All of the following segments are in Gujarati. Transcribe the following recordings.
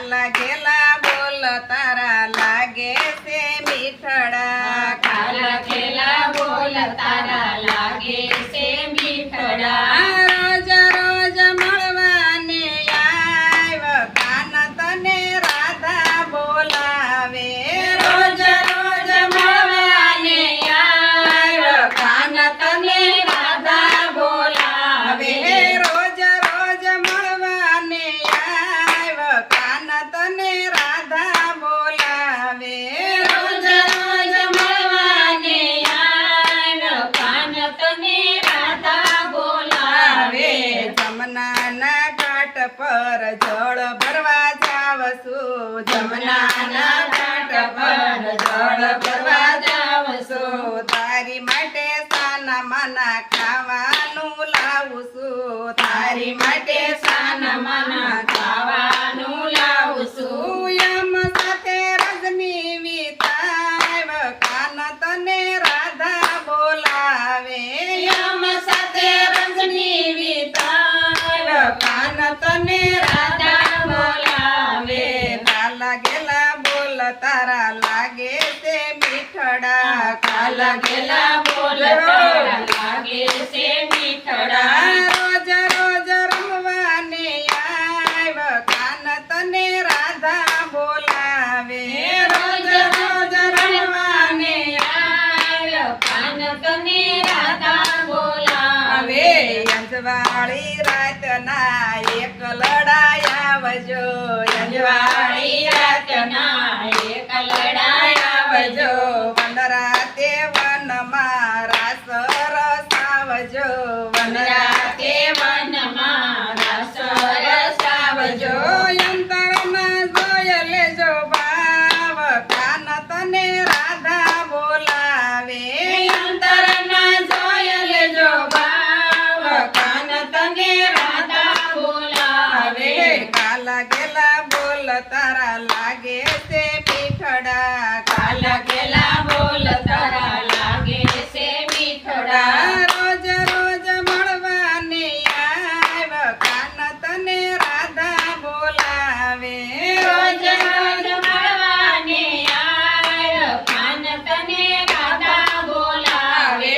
કાલા ઘેલા બોલ તારા લાગે છે મીઠડા કાલા ઘેલા બોલ તારા લાગે છે મીઠડા રોજ રોજ મળવાને આવ કાન તને રાધા બોલાવે રોજ રોજ મળવાને આવ કાન તને રાધા બોલાવે રોજ રોજ મળવાને આવ કાન તને રાધા બોલાવે રોજ રોજ મળવાને આવ કાન તને રાધા બોલાવે જમનાના ઘાટ પર જળ ભરવા જાવશું જમનાના ઘાટ પર જળ ભરવા જાવશું તારી માટે સાના માના ખાવાનું લાવશું તારી માટે સાના માના ખાવાનું લાવશું યમ સાથે રજની વિતાવ કાન તને રાધા બોલાવે યમ સાથે રજની વિતાવ કાન તને રાધા બોલાવે કાલા ગેલા બોલ તારા લાગે છે મીઠડા કાલા ઘેલા બોલ તારા લાગે છે મીઠડા રોજ રોજ રમવાને આવ કાન તને રાધા બોલાવે રોજ રોજ રમવાને આવ કાન તને રાધા બોલાવે અંજવાળી રાતના એક લડાયાવજો અંજવાળી રાતના એક લડાયાવજો વનરાતે વનમાં રાસ રસાવજો વનરાતે વનમાં રસ રસાવજો અંતરમાં જોય લેજો ભાવ કાન તને રાધા બોલાવે અંતરના જોય લેજો ભાવ કાન તને રાધા બોલાવે કાલા ગેલા બોલ તારા લાગે છે મીઠડા કાલા ઘેલા બોલ તારા લાગે છે મીઠડા રોજ રોજ મળવાને આવ કાન તને રાધા બોલાવે રોજ રોજ મળવાને આવ કાન તને રાધા બોલાવે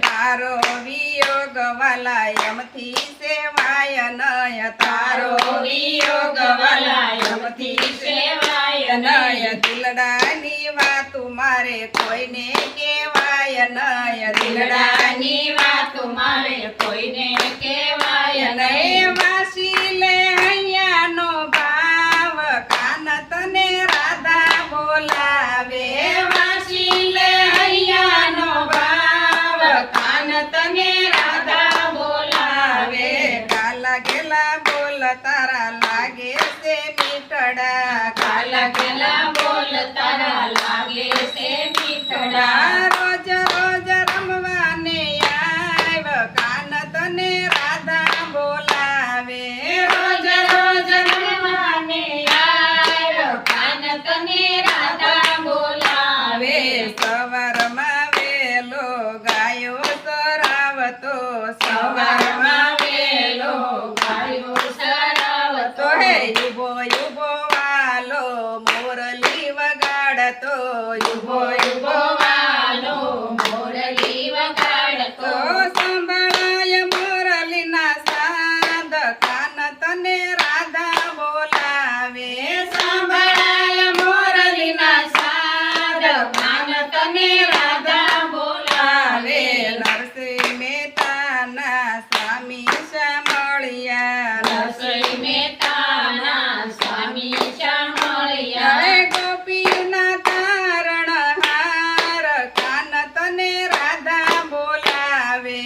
તારો વિયોગ વાલાયમથી સેવાય નય તારો વિયોગ વલાયમથી સેવાય નય દિલડાની વાતું મારે કોઈને કહેવાય નય દિલડાની વાત મારે કોઈને કહેવાય નહીં વાસી લે હૈયાનો ભાવ કાન તને રાધા બોલાવે વાસી લે હૈયાનો ભાવ કાન તને રાધા બોલાવે કાલા ગેલા બોલ તારા લાગે છે મીઠડા કાલા ઘેલા બોલ તારા લાગે છે મીઠડા રોજ રોજ રમવાને આવ કાન તને રાધા બોલાવે રોજ રોજ રમવાને આવ કાન તને રાધા બોલાવે સવારમાં વેલો ગાયો ચરાવતો સવારમાં વેલો ગાયો સરાવતો હે યુબો યુબો વાલો મોરલી વગાડતો યુબો યુબો વાલો મોરલી વગાડતો સંભળાય મોરલીના સાદ કાન તને રાધા બોલાવે સાંભળાય મોરલીના સાદ કાન તને રાધા બોલાવે નરસિંહ મહેતાના સ્વામી સાંભળ્યા રસોઈ મહેતાના સ્વામી સાંભળ્યા હે ગોપીના તારણ હાર કાન તને રાધા બોલાવે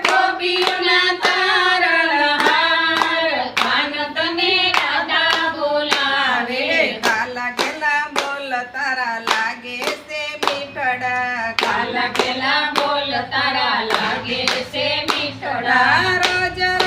ગોપીઓના તારણ હાર કાન તને રાધા બોલાવે કાલા ગેલા બોલ તારા લાગે છે મીઠડા કાલા ઘેલા બોલ તારા લાગે છે મીઠડા રોજ